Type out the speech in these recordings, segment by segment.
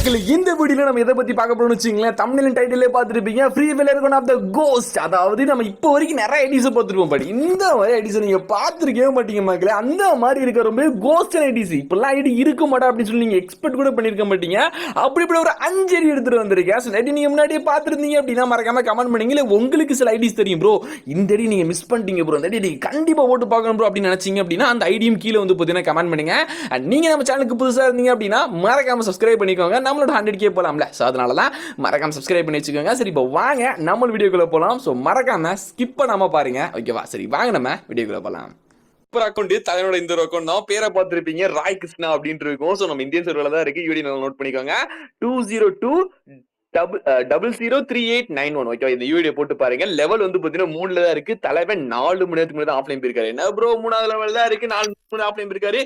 இந்த வீடியோல நம்ம எதை பத்தி பார்க்க போறோம்னு வச்சுங்களேன், தம்ப்நெயில் டைட்டிலே பார்த்துருப்பீங்க. Free Fire one of the ghost. அதாவது நம்ம இப்போ வரைக்கும் நிறைய ஐடிஸ் பார்த்துருப்போம், பட் இந்த மாதிரி ஐடிஸ் நீங்க பார்த்துருக்கவே மாட்டீங்க மக்களே. அந்த மாதிரி இருக்க ரொம்ப கோஸ்ட் ஐடிஸ் இப்பெல்லாம் ஐடி இருக்க மாட்டா அப்படின்னு சொல்லி நீங்க எக்ஸ்பெக்ட் கூட பண்ணிருக்க மாட்டீங்க. அப்படி இப்படி ஒரு 5 ஐடி எடுத்துட்டு வந்திருக்கேன். ஸோ ஐடி நீங்க முன்னாடியே பார்த்துருந்தீங்க அப்படின்னா மறக்காம கமெண்ட் பண்ணீங்க. இல்லை உங்களுக்கு சில ஐடிஸ் தெரியும் ப்ரோ, இந்த ஐடி நீங்க மிஸ் பண்ணிட்டீங்க ப்ரோ, இந்த ஐடி கண்டிப்பா போட்டு பார்க்கணும் ப்ரோ அப்படின்னு நினைச்சீங்க அப்படின்னா அந்த ஐடியும் கீழே வந்து பார்த்தீங்கன்னா கமெண்ட் பண்ணுங்க. நீங்க நம்ம சேனலுக்கு புதுசாக இருந்தீங்க அப்படின்னா மறக்காம சப்ஸ்கிரைப் பண்ணிக்கோங்க. நம்மளோட 100K போலாம்ல, ஸோ அதனால தான் மறக்காம சப்ஸ்கிரைப் பண்ணி வச்சுக்கோங்க. சரி, இப்போ வாங்க நம்ம வீடியோக்குள்ள போகலாம். ஸோ மறக்காம ஸ்கிப் பண்ணாம பாருங்க, ஓகேவா? சரி வாங்க நம்ம வீடியோக்குள்ள போகலாம். சூப்பர் அக்கௌண்ட் தலைவனோட இந்த ஒரு அக்கௌண்ட் தான். பேரை பார்த்துருப்பீங்க, ராய் கிருஷ்ணா அப்படின்னு இருக்கும். ஸோ நம்ம இந்தியன் சர்வரில் தான் இருக்கு. யூடி நோட் பண்ணிக்கோங்க. 202003891. ஓகே, இந்த வீடியோ போட்டு பாருங்க. லெவல் வந்து பாத்தீங்கன்னா 3ல தான் இருக்கு. தலைவன் 4 மணி நேரத்துக்கு முன்னாடி ஆஃப்லைன் போயிருக்காரு. என்ன ப்ரோ 3வது லெவல் தான் இருக்கு, 4 மணி ஆஃப்லைன் போயிருக்காரு.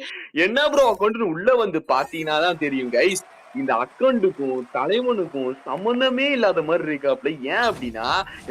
என்ன ப்ரோ அக்கௌண்ட் உள்ள வந்து பாத்தீங்கன்னா தான் தெரியும் கைஸ், இந்த அக்கௌண்ட்டுக்கும் தலைவனுக்கும் சம்பந்தமே இல்லாத மாதிரி இருக்காப்ல. ஏன் அப்படின்னா,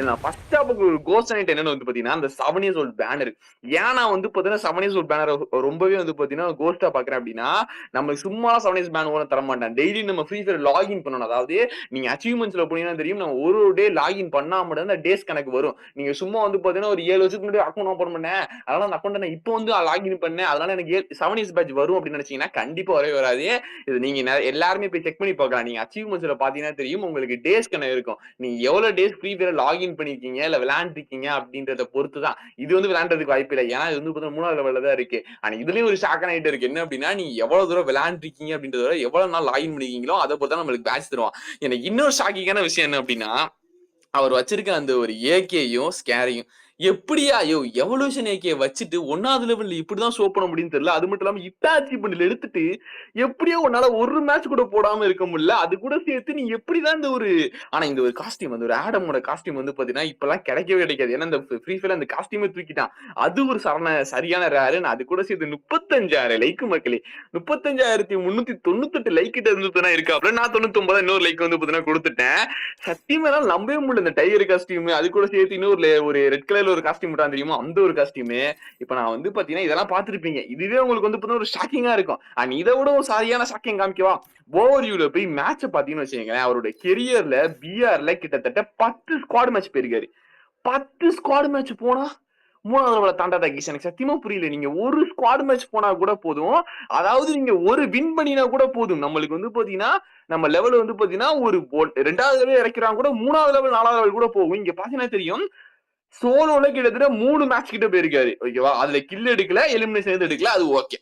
நான் ஃபர்ஸ்ட் ஒரு கோஸ்ட் நைட் என்னன்னு வந்து பாத்தீங்கன்னா அந்த 7 years old பேனர். ஏன் நான் வந்து பாத்தீங்கன்னா 7 years old பேனர் ரொம்பவே வந்து பாத்தீங்கன்னா கோஸ்டா பாக்குறேன் அப்படின்னா, நம்ம சும்மா 7 years பேன் ஓட தர மாட்டேன். டெய்லி நம்ம ஃப்ரீ ஃபயர் லாகின் பண்ணணும். அதாவது நீங்க அச்சீவ்மெண்ட்ஸ்ல போனீங்கன்னா தெரியும், நம்ம ஒரு டே லாகின் பண்ணா மட்டும் அந்த டேஸ் கணக்கு வரும். நீங்க சும்மா வந்து பாத்தீங்கன்னா ஒரு 7 வருஷத்துக்கு முன்னாடி அக்கௌண்ட் ஓபன் பண்ணேன், அதனால அந்த அக்கௌண்ட் நான் இப்போ வந்து லாகின் பண்ணேன், அதனால எனக்கு 7 years பேட்ச் வரும் அப்படின்னு நினைச்சீங்கன்னா கண்டிப்பா வரவே வராது. இது நீங்க எல்லாருமே போய் செக் பண்ணி பார்க்கலாம். நீங்க அச்சீவ்மெண்ட்ஸ்ல பாத்தீங்கன்னா தெரியும், உங்களுக்கு டேஸ் கணக்கு இருக்கும். நீங்க எவ்வளவு டேஸ் ஃப்ரீ ஃபயர் லாகின் பண்ணிருக்கீங்க இல்ல விளையாண்டுருக்கீங்க அப்படின்றத பொறுத்து தான். இது வந்து விளையாடுறதுக்கு வாய்ப்பு இல்லை, ஏன்னா இது வந்து 3வது லெவல்ல தான் இருக்கு. ஆனா இதுலயும் ஒரு ஷாக்கான ஐட்டம் இருக்கு. என்ன அப்படின்னா, நீங்க எவ்வளவு தூரம் விளையாண்டுருக்கீங்க அப்படின்றத எவ்வளவு நாள் லாகின் பண்ணிருக்கீங்களோ அதை பொறுத்து தான் நம்மளுக்கு பேட்ச் தருவான். எனக்கு இன்னொரு ஷாக்கிங்கான விஷயம் என்ன அப்படின்னா, அவர் வச்சிருக்க அந்த ஒரு ஏகேயும் ஸ்கேரையும் எப்படியா எவல்யூஷன் ஏகே வச்சுட்டு 1வது லெவல்ல இப்படிதான் ஷோ பண்ண முடியும்னு தெரியல. அது மட்டும் இல்லாம இட்டாச்சி பண்டில் எடுத்துட்டு எப்படியோ உன்னால ஒரு மேட்ச் கூட போடாம இருக்க முடியல. அது கூட சேர்த்து நீ எப்படிதான் இந்த ஒரு ஆனா இந்த ஒரு காஸ்டியூம் வந்து ஒரு ஆடமோட காஸ்டியூம் வந்து பாத்தீங்கன்னா இப்பெல்லாம் கிடைக்கவே கிடைக்காது. ஏன்னா இந்த ஃப்ரீ ஃபயர்ல அந்த காஸ்டியூமே தூக்கிட்டான். அது ஒரு சரியான ரேரு. அது கூட சேர்த்து 35,000 லைக் மக்களே. 35,398 லைக் கிட்ட இருந்துதான் இருக்காப்ல. நான் 99 இன்னொரு லைக் வந்து பாத்தீங்கன்னா கொடுத்துட்டேன். சத்தியமா நம்பவே முடியல. இந்த டைகர் காஸ்டியூம் அது கூட சேர்த்து இன்னொரு ஒரு ரெட் கலர்ல ஒரு காஸ்டியூம் தெரியுமா, அந்த ஒரு காஸ்டியூம். இப்ப நான் வந்து பாத்தீங்கன்னா இதெல்லாம் பாத்துருப்பீங்க. இதுவே உங்களுக்கு வந்து பாத்தீங்கன்னா ஒரு ஷாக்கிங்கா இருக்கும். அண்ட் இதை விட ஒரு சரியான ஷாக்கிங் காமிக்கவா? ஓவர்வியூல போய் மேட்ச பாத்தீங்கன்னு வச்சுக்கோங்களேன், அவருடைய கெரியர்ல பிஆர்ல கிட்டத்தட்ட 10 ஸ்குவாட் மேட்ச் போயிருக்காரு. 10 ஸ்குவாட் மேட்ச் போனா 3வது லெவல தாண்டாத கைஸ். எனக்கு சத்தியமா புரியல. நீங்க ஒரு ஸ்குவாட் மேட்ச் போனா கூட போதும், அதாவது நீங்க ஒரு வின் பண்ணினா கூட போதும். நம்மளுக்கு வந்து பாத்தீங்கன்னா நம்ம லெவல் வந்து பாத்தீங்கன்னா ஒரு 2வது லெவல் இறக்கிறாங்க கூட 3வது லெவல் 4வது லெவல் கூட போகும். இங்க பாத்தீங்கன்னா தெரியும், சோலோல கிட்டத்தட்ட 3 மேட்ச் கிட்ட போயிருக்காரு. ஓகேவா? அதுல கில் எடுக்கல, எலிமினேஷன் எடுக்கல, அது ஓகே.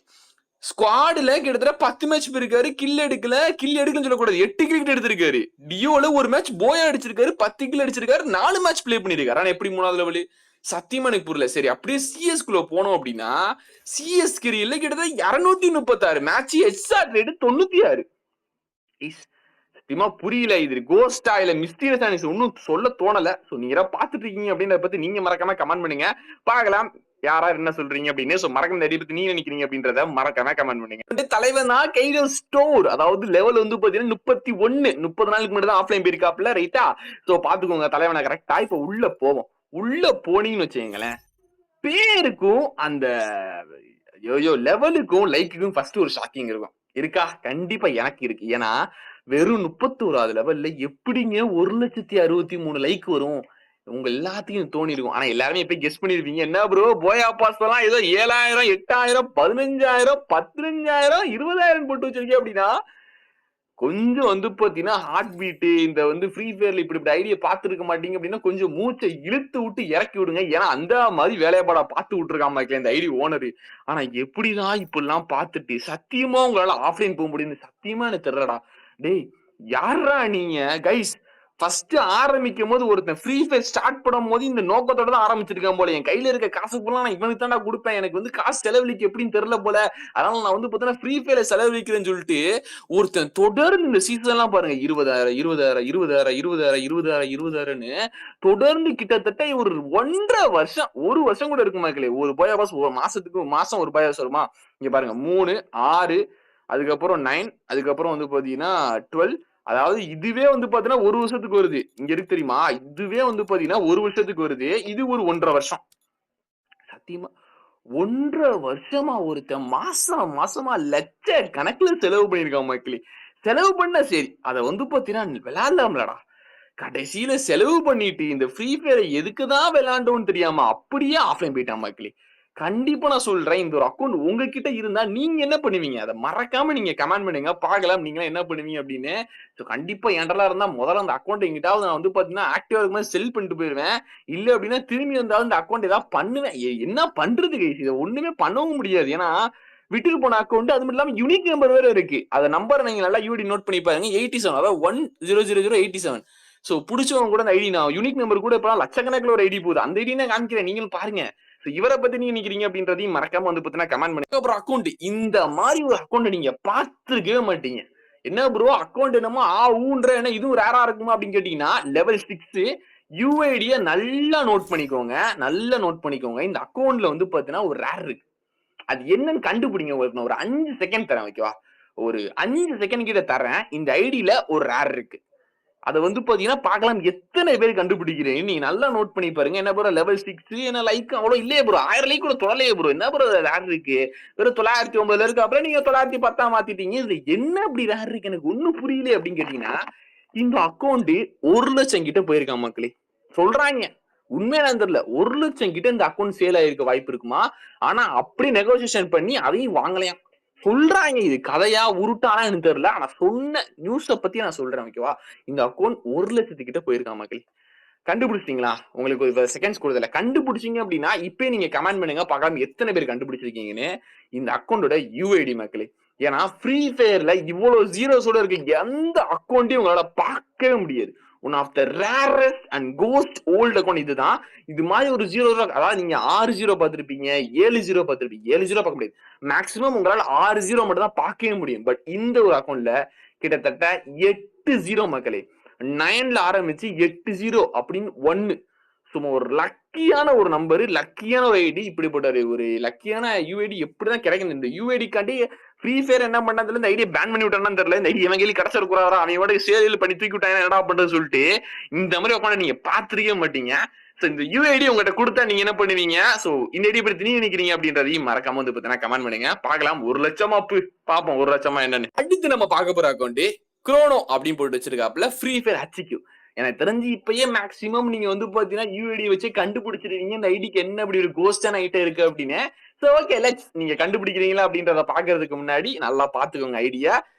ஸ்குவாட்ல கிட்டத்தட்ட 10 மேட்ச் போயிருக்காரு, கில் எடுக்கலன்னு சொல்லக்கூடாது, 8 கில் எடுத்திருக்காரு. டியோல ஒரு மேட்ச் போயா அடிச்சிருக்காரு, 10 கில் அடிச்சிருக்காரு, 4 மேட்ச் பிளே பண்ணிருக்காரு. ஆனா எப்படி 3வது லெவல் சத்தியமா எனக்கு புரியல. சரி, அப்படியே சிஎஸ் குள்ள போனோம் அப்படின்னா, சிஎஸ் கிரியில கிட்டத்தட்ட 236 மேட்ச், எக்ஸாக்ட் ரேட் 96. சத்தியமா புரியல. இது கோஸ்டா இல்ல மிஸ்டீரியஸ் ஒன்னும் சொல்ல தோணல. சோ நீங்க பாத்துட்டு இருக்கீங்க அப்படின்றத பத்தி நீங்க மறக்காம கமெண்ட் பண்ணுங்க, பார்க்கலாம் யாரா என்ன சொல்றீங்க அப்படின்னு. சோ மறக்காம நிறைய பத்தி நீங்க நினைக்கிறீங்க அப்படின்றத மறக்காம கமெண்ட் பண்ணுங்க. தலைவனா கைடோ ஸ்டோர், அதாவது லெவல் வந்து பாத்தீங்கன்னா 31 30 நாளுக்கு முன்னாடி தான் ஆஃப்லைன் போயிருக்காப்ல, ரைட்டா? சோ பாத்துக்கோங்க தலைவனா கரெக்டா. இப்ப உள்ள போவோம். உள்ள போனீங்கன்னு வச்சுக்கீங்களேன், பேருக்கும் அந்த லெவலுக்கும் லைக்குக்கும் ஃபர்ஸ்ட் ஒரு ஷாக்கிங் இருக்கும். இருக்கா? கண்டிப்பா எனக்கு இருக்கு. ஏன்னா வெறும் 31வது லெவல்ல எப்படிங்க 1,63,000 லைக் வரும்? உங்க எல்லாத்தையும் தோணி இருக்கும். ஆனா எல்லாருமே போய் கெஸ் பண்ணிருப்பீங்க, என்ன ப்ரோ போயா பாஸ் எல்லாம் ஏதோ 7,000 8,000 15,000 15,000 20,000 போட்டு வச்சிருக்கீங்க அப்படின்னா, கொஞ்சம் வந்து பாத்தீங்கன்னா ஹார்ட் பீட் இந்த வந்து ஃப்ரீ ஃபயர்ல இப்படி ஐடியா பாத்துருக்க மாட்டீங்க அப்படின்னா கொஞ்சம் மூச்சை இழுத்து விட்டு இறக்கி விடுங்க. ஏன்னா அந்த மாதிரி வேலைப்பாடா பாத்து விட்டுருக்காம இந்த ஐடி ஓனரு. ஆனா எப்படிதான் இப்பெல்லாம் பாத்துட்டு சத்தியமா உங்களால ஆஃப்லைன் போக முடியுது சத்தியமா எனக்கு தெரியலடா. டேய் யாரா நீங்க கைஸ்? ஃபர்ஸ்ட் ஆரம்பிக்கும் போது ஒருத்தன் ஃப்ரீ ஃபயர் ஸ்டார்ட் பண்ணும் போது இந்த நோக்கத்தோட தான் ஆரம்பிச்சிருக்கேன் போல. என் கையில இருக்க காசு போல நான் இவனுக்கு தான் கொடுப்பேன், எனக்கு வந்து காசு செலவழிக்க எப்படின்னு தெரியல போல, அதனால நான் வந்து பாத்தீங்கன்னா ஃப்ரீ ஃபயர்ல செலவழிக்கிறேன்னு சொல்லிட்டு ஒருத்தன் தொடர்ந்து இந்த சீசன் எல்லாம் பாருங்க 20,000 20,000 20,000 20,000 20,000 20,000ன்னு தொடர்ந்து கிட்டத்தட்ட ஒரு 1.5 வருஷம், 1 வருஷம் கூட இருக்கு மக்களே. ஒரு பயோபாஸ் ஒரு மாசத்துக்கு மாசம் ஒரு பயோபாஸ் வருமா? இங்க பாருங்க 3 6 அதுக்கப்புறம் 9 அதுக்கப்புறம் வந்து பாத்தீங்கன்னா 12. அதாவது இதுவே வந்து பாத்தீங்கன்னா 1 வருஷத்துக்கு வருது. இங்க இருக்கு தெரியுமா? இதுவே வந்து பாத்தீங்கன்னா 1 வருஷத்துக்கு வருது. இது ஒரு 1.5 வருஷம். சத்தியமா 1.5 வருஷமா ஒருத்தன் மாசமா லட்ச கணக்குல செலவு பண்ணிருக்கான் மக்களே. செலவு பண்ண சரி. அத வந்து பாத்தீங்கன்னா விளையாடலாம்லடா. கடைசியில செலவு பண்ணிட்டு இந்த ஃப்ரீ ஃபயர் எதுக்கு தான் விளையாண்டோம்னு தெரியாம அப்படியே ஆஃப்லைன் போயிட்டான் மக்களே. கண்டிப்பா நான் சொல்றேன். இந்த ஒரு அக்கவுண்ட் உங்ககிட்ட இருந்தா நீங்க என்ன பண்ணுவீங்க? அத மறக்காம நீங்க கமெண்ட் பண்ணுங்க. பார்க்கலாம் நீங்கலாம் என்ன பண்ணுவீங்க அப்படின்னு. ஸோ கண்டிப்பா என்ட்டலாம் இருந்தா முதல்ல அந்த அக்கவுண்ட் எங்கிட்டாவது நான் வந்து பார்த்தீங்கன்னா, ஆக்டிவா இருக்கும்போது செல் பண்ணிட்டு போயிருவேன். இல்ல அப்படின்னா திரும்பி வந்தாலும் இந்த அக்கவுண்ட் ஏதாவது பண்ணுவேன். என்ன பண்றது கைஸ்? இத ஒண்ணுமே பண்ணவும் முடியாது. ஏன்னா விட்டுட்டு போன அக்கவுண்ட் அது மட்டும் இல்லாம யூனிக் நம்பர் வேற இருக்கு. அத நம்பர் நீங்க நல்லா யூடி நோட் பண்ணி பாருங்க. 87 அதாவது 100087. சோ புடிச்சவங்க கூட அந்த ஐடி நான் யூனிக் நம்பர் கூட இப்ப லட்சக்கணக்கில் ஒரு ஐடி போகுது. அந்த ஐடி நான் காமிக்கிறேன். நீங்களும் பாருங்க. இவரை பத்தி நீங்க நினைக்கிறீங்க அப்படின்றதையும் மறக்காம வந்து பாத்தீங்கன்னா கமெண்ட் பண்ணுங்க. அப்புறம் அக்கௌண்ட் இந்த மாதிரி ஒரு அக்கௌண்ட் நீங்க பார்த்திருக்கவே மாட்டீங்க. என்ன ப்ரோ அக்கௌண்ட் என்னமோ ஊன்ற என்ன இதுவும் ரேரா இருக்குமா அப்படின்னு கேட்டீங்கன்னா லெவல் 6 யூஐடிய நல்லா நோட் பண்ணிக்கோங்க. நல்லா நோட் பண்ணிக்கோங்க. இந்த அக்கௌண்ட்ல வந்து பாத்தீங்கன்னா ஒரு ரேர் இருக்கு. அது என்னன்னு கண்டுபிடிங்க. உங்களுக்கு ஒரு 5 செகண்ட் தரேன் ஓகேவா? ஒரு 5 செகண்ட் கிட்ட தரேன். இந்த ஐடியில ஒரு ரேர் இருக்கு. அத வந்து பாத்தீங்கன்னா பார்க்கலாம் எத்தனை பேர் கண்டுபிடிக்கிறீங்க. நீங்க நல்லா நோட் பண்ணி பாருங்க. என்ன ப்ரோ லெவல் 6 என்ன லைக் அவ்வளவு இல்லையே ப்ரோ. 1000 லைக் கூட தொடலையே ப்ரோ. என்ன ப்ரோ ரேர் இருக்கு. வெறும் 909ல இருக்கு. அப்புறம் நீங்க 910 மாத்திட்டீங்க. இதுல என்ன அப்படி ரேர் இருக்கு எனக்கு ஒண்ணும் புரியல அப்படின்னு கேட்டீங்கன்னா, இந்த அக்கவுண்ட் 1,00,000 கிட்ட போயிருக்கான் மக்களே. சொல்றாங்க. உண்மையானு தெரியல. 1,00,000 கிட்ட இந்த அக்கவுண்ட் சேல் ஆயிருக்க வாய்ப்பு இருக்குமா? ஆனா அப்படி நெகோசியேஷன் பண்ணி அதையும் வாங்கலையாம். சொல்றாங்க இது கதையா உருட்டானா எனக்கு தெரியல. ஆனா சொன்ன நியூஸ பத்தி நான் சொல்றேன் ஓகேவா? இந்த அக்கவுண்ட் 1,00,000 கிட்ட போயிருக்கான் மக்களே. கண்டுபிடிச்சிட்டீங்களா? உங்களுக்கு ஒரு செகண்ட்ஸ் கொடுத்தல. கண்டுபிடிச்சீங்க அப்படின்னா, இப்பயே நீங்க கமெண்ட் பண்ணுங்க. பார்க்கலாம் எத்தனை பேர் கண்டுபிடிச்சிருக்கீங்கன்னு. இந்த அக்கவுண்டோட யுஐடி மக்களே. ஏன்னா ஃப்ரீ ஃபயர்ல இவ்வளவு ஜீரோஸோட இருக்க எந்த அக்கவுண்ட்டையும் உங்களால பார்க்கவே முடியாது. One of the rarest and ghost old account இதுதான். இது மாதிரி ஒரு ஜீரோ அதாவது நீங்க 6 ஜீரோ பார்த்திருப்பீங்க, 7 ஜீரோ பார்த்திருப்பீங்க. 7 ஜீரோ பார்க்க முடியாது. மேக்ஸிமம் உங்களால 6 ஜீரோ மட்டும் தான் பார்க்கவே முடியும். பட் இந்த ஒரு அக்கவுண்ட்ல கிட்டத்தட்ட 8 ஜீரோ மக்களே. 9ல ஆரம்பிச்சு 8 ஜீரோ அப்படின்னு 1 சும்மா ஒரு லக்கியான ஒரு நம்பர், லக்கியான ஒரு ஐடி. இப்படிப்பட்ட ஒரு லக்கியான யூஐடி எப்படிதான் கிடைக்கும்? இந்த யூஐடி காண்டி ஃப்ரீ ஃபயர் என்ன பண்ணதுல இந்த ஐடியா பேன் பண்ணி விட்டான்னு தெரியல. இந்த ஐடி எவன் கையில கிடைச்சிருக்கிறாரா அவனோட சேல் பண்ணி தூக்கி விட்டாங்க என்னடா பண்றது சொல்லிட்டு இந்த மாதிரி உட்காந்து நீங்க பாத்துருக்கவே மாட்டீங்க. இந்த யூஐடி உங்ககிட்ட கொடுத்தா நீங்க என்ன பண்ணுவீங்க? சோ இந்த ஐடி பத்தி நீங்க நினைக்கிறீங்க அப்படின்றதையும் மறக்காம வந்து பாத்தீங்கன்னா கமெண்ட் பண்ணுங்க. பார்க்கலாம் 1,00,000 பாப்போம் 1,00,000 என்னன்னு. அடுத்து நம்ம பார்க்க போற அக்கௌண்ட் குரோனோ அப்படின்னு போட்டு வச்சிருக்காப்ல ஃப்ரீ ஃபயர் HQ. எனக்கு தெரிஞ்சு இப்பயே மேக்சிமம் நீங்க வந்து பாத்தீங்கன்னா யூஐடி வச்சு கண்டுபிடிச்சிருக்கீங்க இந்த ஐடிக்கு என்ன அப்படி ஒரு கோஸ்டான ஐட்டம் இருக்கு அப்படின்னு. சோ ஓகே லெட்ஸ் நீங்க கண்டுபிடிக்கிறீங்களா அப்படின்றத பாக்குறதுக்கு முன்னாடி நல்லா பாத்துக்கோங்க ஐடியா.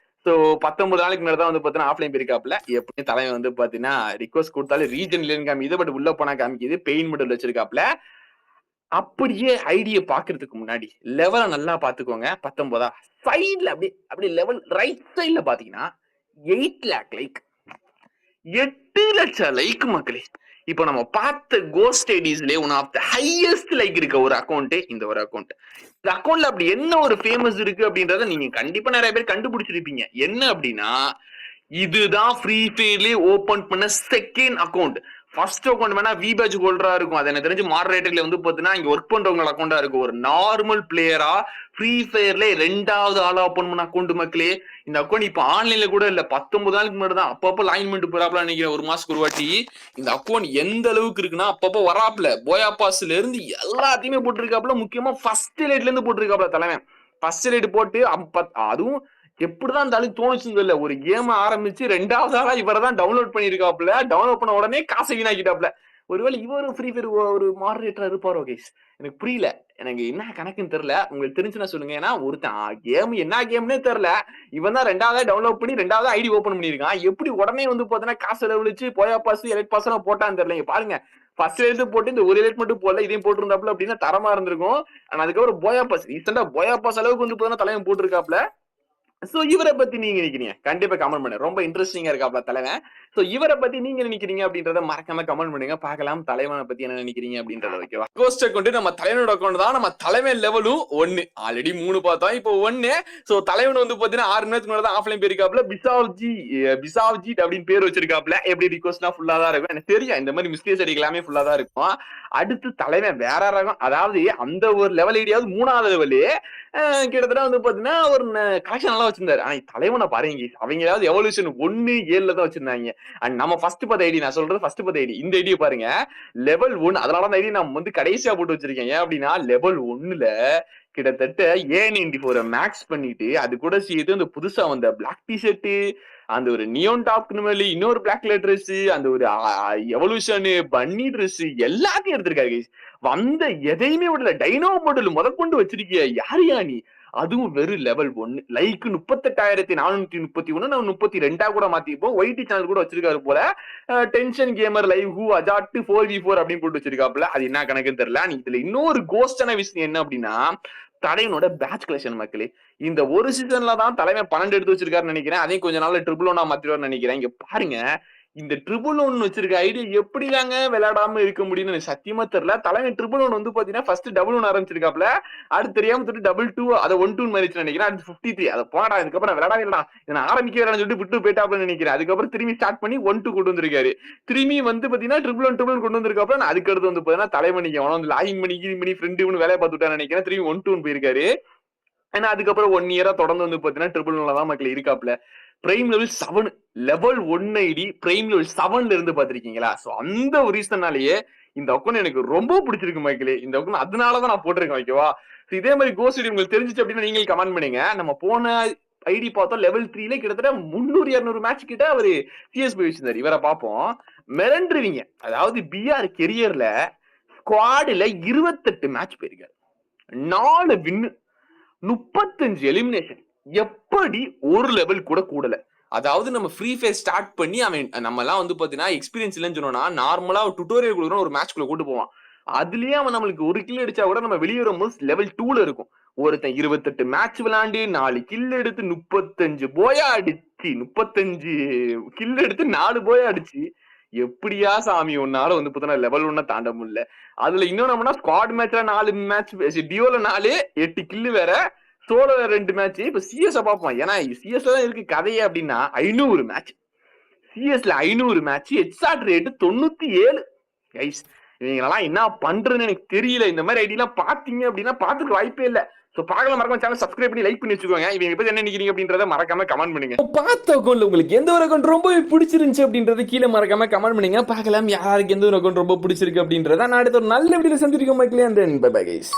சோ 19 நாளைக்கு முன்னாடி தான் வந்து பாத்தீங்கன்னா ஆஃப்லைன் போயிருக்காப்ல. எப்படி தலைவன் வந்து பாத்தீங்கன்னா ரிக்வஸ்ட் கொடுத்தாலும் ரீஜன்ல காமிக்குது. பட் உள்ள போனா காமிக்குது. பெயின் மட்டும் வச்சிருக்காப்ல. அப்படியே ஐடிய பாக்குறதுக்கு முன்னாடி லெவல நல்லா பாத்துக்கோங்க. 19 சைட்ல அப்படி லெவல் ரைட் சைட்ல பாத்தீங்கன்னா 8 லேக் லைக் 8 லட்சம் லைக் மக்களே. இப்போ நம்ம பார்த்த கோஸ்ட் ஐடிஸ்லயே one of the highest like இருக்க ஒரு அக்கௌண்ட் இந்த ஒரு அக்கௌண்ட். இந்த அக்கௌண்ட்ல அப்படி என்ன ஒரு ஃபேமஸ் இருக்கு அப்படின்றத நீங்க கண்டிப்பா நிறைய பேர் கண்டுபிடிச்சிருப்பீங்க. என்ன அப்படின்னா இதுதான் ஃப்ரீ ஃபயர்லயே ஓபன் பண்ண செகண்ட் அக்கௌண்ட். ஃபர்ஸ்ட் அக்கௌண்ட் வேணா விபேஜ் ஹோல்டரா இருக்கும். அது எனக்கு தெரிஞ்சு மாடரேட்டர்ல வந்து பாத்தீங்கன்னா இங்க ஒர்க் பண்றவங்க அக்கௌண்டா இருக்கும். ஒரு நார்மல் பிளேயரா ஃப்ரீ ஃபயர்ல 2வது ஆளா ஓபன் பண்ண அக்கௌண்ட் மக்களே. இந்த அக்கௌண்ட் இப்ப ஆன்லைன்ல கூட இல்ல 19 நாளுக்கு முன்னாடி தான் அப்பப்போ லைன் பண்ணிட்டு போறாப்ல நினைக்கிறேன் ஒரு மாசத்துக்கு ஒரு வாட்டி. இந்த அக்கௌண்ட் எந்த அளவுக்கு இருக்குன்னா அப்பப்போ வராப்ல போயா பாஸ்ல இருந்து எல்லாத்தையுமே போட்டிருக்காப்ல. முக்கியமா ஃபர்ஸ்ட் லைட்ல இருந்து போட்டிருக்காப்ல தலைவன். ஃபர்ஸ்ட் லைட் போட்டு அதுவும் எப்படிதான் இந்த ஆளுக்கு தோணுச்சுன்னு தெரியல. ஒரு கேம் ஆரம்பிச்சு 2வது ஆளா இவரை தான் டவுன்லோட் பண்ணிருக்காப்ல. டவுன்லோட் பண்ண உடனே காசை வீணாக்கிட்டாப்ல. ஒருவேளை இவரு ஃப்ரீ ஃபயர் ஒரு மாடரேட்டரா இருப்பாரோ கைஸ்? எனக்கு புரியல. எனக்கு என்ன கணக்குன்னு தெரியல. உங்களுக்கு தெரிஞ்சுன்னா சொல்லுங்க. ஏன்னா ஒருத்தன் கேம் என்ன கேம்னே தெரியல. இவன் தான் 2வது டவுன்லோட் பண்ணி 2வது ஐடி ஓபன் பண்ணிருக்கான். எப்படி உடனே வந்து பாத்தீங்கன்னா காசு செலவழிச்சு போயா பாஸ் எலைட் பாஸ் எல்லாம் போட்டான்னு தெரியல. பாருங்க ஃபர்ஸ்ட் எழுத்து போட்டு இந்த ஒரு எலைட் மட்டும் போடல இதையும் போட்டுருந்தாப்ல அப்படின்னா தரமா இருந்திருக்கும். ஆனா அதுக்கப்புறம் போயா பாஸ் ரீசெண்டா போயா பாஸ் அளவுக்கு வந்து பாத்தீங்கன்னா தலைவன் போட்டிருக்காப்ல. சோ இவரை பத்தி நீங்க நினைக்கிறீங்க கண்டிப்பா கமெண்ட் பண்ணுங்க. ரொம்ப இன்ட்ரெஸ்டிங்கா இருக்காப்ல தலைவன். சோ இவரை பத்தி நீங்க நினைக்கிறீங்க அப்படின்றத மறக்காம கமெண்ட் பண்ணுங்க. பார்க்கலாம் தலைவனை பத்தி என்ன நினைக்கிறீங்க அப்படின்றத ஓகேவா. கோஸ்ட் அக்கௌண்ட் நம்ம தலைவனோட அக்கௌண்ட் தான். நம்ம தலைவன் லெவலும் 1 ஆல்ரெடி 3 பார்த்தோம். இப்போ 1. சோ தலைவன் வந்து பாத்தீங்கன்னா 6 மணி நேரத்துக்கு முன்னாடி தான் ஆஃப்லைன் போயிருக்காப்ல. பிசாவ்ஜி அப்படின்னு பேர் வச்சிருக்காப்ல. எப்படி ரிக்வெஸ்ட்னா ஃபுல்லா தான் இருக்கும். எனக்கு தெரியும் இந்த மாதிரி மிஸ்டேக்ஸ் அடிக்கலாமே ஃபுல்லா தான் இருக்கும். அடுத்து தலைவன் வேற ரகம். அதாவது அந்த ஒரு லெவல் ஐடியாவது 3வது லெவலு கிட்டத்தட்ட வந்து பாத்தீங்கன்னா ஒரு கலெக்ஷன் நல்லா வச்சிருந்தாரு. ஆனா தலைவனை பாருங்க அவங்க எவல்யூஷன் 1-7 தான் வச்சிருந்தாங்க. அண்ட் நம்ம ஃபர்ஸ்ட் பார்த்த ஐடி நான் சொல்றது ஃபர்ஸ்ட் பார்த்த ஐடி. இந்த ஐடியை பாருங்க லெவல் 1. அதனால அந்த ஐடி நான் வந்து கடைசியா போட்டு வச்சிருக்கேன். ஏன் அப்படின்னா லெவல் 1ல கிட்டத்தட்ட A94 மேக்ஸ் பண்ணிட்டு அது கூட சேர்த்து அந்த புதுசா வந்த பிளாக் டி-ஷர்ட், அந்த ஒரு நியோன் டாப் மேல இன்னொரு பிளாக் கலர் Dress, அந்த ஒரு எவல்யூஷன் பன்னி Dress எல்லாத்தையும் எடுத்திருக்காரு guys. வந்த எதையுமே விடல. டைனோ மாடல் முதற்கொண்டு வச்சிருக்கிய யாரியா நீ? அதுவும் வெறும் லெவல் 1 லைக் 38,431 நான் 32 கூட மாத்திப்போம். ஒய்டி சேனல் கூட வச்சிருக்காரு போல. டென்ஷன் கேமர் லைவ் ஹூ அஜாட் 4v4 அப்படின்னு போட்டு வச்சிருக்காப்ல. அது என்ன கணக்குன்னு தெரியல. நீ இதுல இன்னொரு கோஸ்டான விஷயம் என்ன அப்படின்னா தலைவனோட பேட்ச் கலெக்ஷன் மக்களே. இந்த ஒரு சீசன்ல தான் தலைவன் 12 எடுத்து வச்சிருக்காருன்னு நினைக்கிறேன். அதையும் கொஞ்ச நாள்ல ட்ரிபிள் ஒன்னா மாத்திடுவார்னு நினைக்கிறேன். இங்க பாருங்க இந்த ட்ரிபிள் ஒன் வச்சிருக்க ஐடியா எப்படிதாங்க விளையாடாம இருக்க முடியும்னு எனக்கு சத்தியமா தெரியல. தலைவன் ட்ரிபிள் ஒன் வந்து பாத்தீங்கன்னா ஃபர்ஸ்ட் டபுள் ஒன் ஆரம்பிச்சிருக்காப்ல. அடுத்து தெரியாம சொல்லிட்டு டபுள் 2 அதை 1-2 மாதிரி நினைக்கிறேன். அடுத்து 53 அதை போடா இதுக்கப்புறம் விளையாடவே இல்லடா நான் ஆரம்பிக்க வேணாம்னு சொல்லிட்டு விட்டு போயிட்டாப்லன்னு நினைக்கிறேன். அதுக்கப்புறம் திரும்பி ஸ்டார்ட் பண்ணி 1-2 கொண்டு வந்திருக்காரு. திரும்பி வந்து பாத்தீங்கன்னா ட்ரிபிள் ஒன் கொண்டு வந்திருக்காப்ல. அதுக்கு அடுத்து வந்து பாத்தீங்கன்னா தலைவனிக்கு அவன வந்து லாகிங் பண்ணி ஃப்ரெண்டு வேலையை பார்த்துட்டான்னு நினைக்கிறேன். திரும்பி 1-2 போயிருக்காரு. ஏன்னா அதுக்கப்புறம் 1 இயரா தொடர்ந்து வந்து பாத்தீங்கன்னா ட்ரிபிள் ஒன்ல தான் மக்கள் இருக்காப்ல. Prime level 7 level 180 prime level 7ல இருந்து பாத்திருக்கீங்களா? சோ அந்த ஒரு ரீசனாலேயே இந்த அக்கௌண்ட் எனக்கு ரொம்ப பிடிச்சிருக்கு மக்களே. இந்த அக்கௌண்ட் அதனாலதான் நான் போட்டிருக்கேன் ஓகேவா. இதே மாதிரி கோஸ்ட் உங்களுக்கு தெரிஞ்சிச்சு அப்படின்னா நீங்க கமெண்ட் பண்ணுங்க. நம்ம போன ஐடி பார்த்தோம் லெவல் 3ல கிட்டத்தட்ட 300-200 மேட்ச் கிட்ட அவரு சிஎஸ் போய் வச்சிருந்தாரு. இவரை பார்ப்போம் மிரண்டுருவீங்க. அதாவது பிஆர் கெரியர்ல ஸ்குவாடுல 28 மேட்ச் போயிருக்காரு. 4 வின்னு 35 எலிமினேஷன். எப்படி ஒரு லெவல் கூட கூடல. அதாவது நம்ம ஃப்ரீ ஃபயர் ஸ்டார்ட் பண்ணி அவன் நம்ம எல்லாம் வந்து பாத்தீங்கன்னா எக்ஸ்பீரியன்ஸ் இல்லைன்னு சொன்னோம்னா நார்மலா டுட்டோரியல் கொடுக்குறோம் ஒரு மேட்ச்க்குள்ள கூட்டு போவான். அதுலயே அவன் நம்மளுக்கு ஒரு கில் அடிச்சா கூட நம்ம வெளியே வரும்போது லெவல் 2ல இருக்கும். ஒருத்தன் 28 மேட்ச் விளையாண்டு 4 கில் எடுத்து 35 போயா அடிச்சு 35 கில் எடுத்து 4 போயா அடிச்சு எப்படியா சாமி ஒன்னால வந்து பாத்தீங்கன்னா லெவல் 1 தாண்ட முடியல. அதுல இன்னொன்னு ஸ்குவாட் மேட்ச்ல 4 மேட்ச் டியோல 4 8 கில்லு வேற சோலோ 2 மேட்ச். இப்ப சிஎஸ் பார்ப்போம். ஏன்னா சிஎஸ்ல தான் இருக்கு கதையே அப்படின்னா 500 மேட்ச் சிஎஸ்ல 500 மேட்ச் ஹெட்ஷாட் ரேட் 97 கைஸ். இவங்கெல்லாம் என்ன பண்றதுன்னு எனக்கு தெரியல. இந்த மாதிரி ஐடி எல்லாம் பாத்தீங்க அப்படின்னா பாத்துக்க வாய்ப்பே இல்ல. சோ பார்க்கலாம் மறக்காம சேனல் சப்ஸ்கிரைப் பண்ணி லைக் பண்ணி வச்சுக்கோங்க. இவங்க பத்தி என்ன நினைக்கிறீங்க அப்படின்றத மறக்காம கமெண்ட் பண்ணுங்க. பார்த்த அக்கௌண்ட் உங்களுக்கு எந்த ஒரு அக்கௌண்ட் ரொம்ப பிடிச்சிருந்துச்சு அப்படின்றத கீழே மறக்காம கமெண்ட் பண்ணுங்க. பார்க்கலாம் யாருக்கு எந்த ஒரு அக்கௌண்ட் ரொம்ப பிடிச்சிருக்கு அப்படின்றத நான் அடுத்த ஒரு நல்ல வீடியோல சந்திருக்கேன் மக்களே. And bye bye guys.